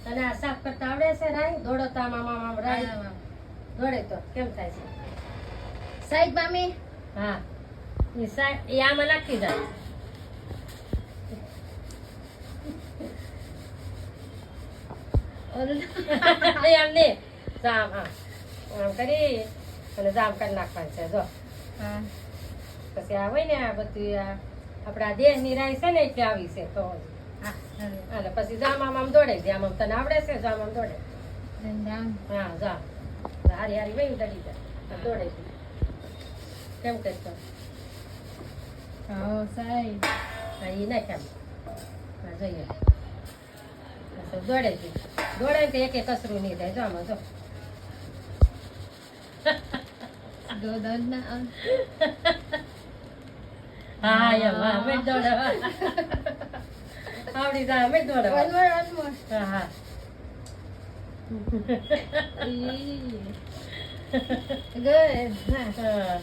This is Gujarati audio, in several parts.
અને આ સાફ કરતા આવડે છે રાઈ દોડતા આમ રાઈ દોડે તો કેમ થાય છે સાઈડ મામી હા એ આમાં નાખી જાય એમ ને જામ આમ કરી અને જામ કરી નાખવાનું છે જો હા પછી આ હોય ને આ બધું આપણા દેહની રાઈ છે ને એટલે આવી છે તો હા હાલે પછી જામ આમ દોડે જામ આમ તને આવડે છે જામ આમ દોડે જામ હા જામ હારી હારી વહી દડી જાય દોડે કેમ કરતો હા સાઈડ હા એ નાખ આમ હા જોઈએ દોડે છે દોડે ને એક કસરું નહીં થાય જો આમાં જો દોડ ના હા એમ હા મેં દોડવા આવડી જાય મેં દોડવા one more હા હા good હા.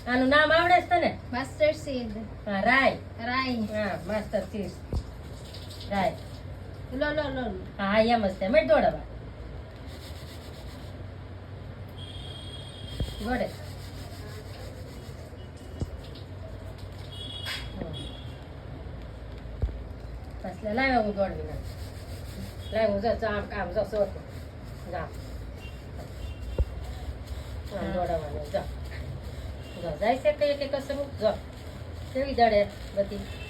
આનું નામ આવડે છે તને mustard seed હા રાય રાઈ હા માસ્ટર ચીઝ રાય લો લો લો હા એમ જ છે મેં દોડવા દોડે પછી લાવ્યા હું દોડવી નાખ લાવ હું જો આમ કામ જો સોતું જા આમ દોડવાનું જો જાય છે કઈ કસરું જો કેવી દડે બધી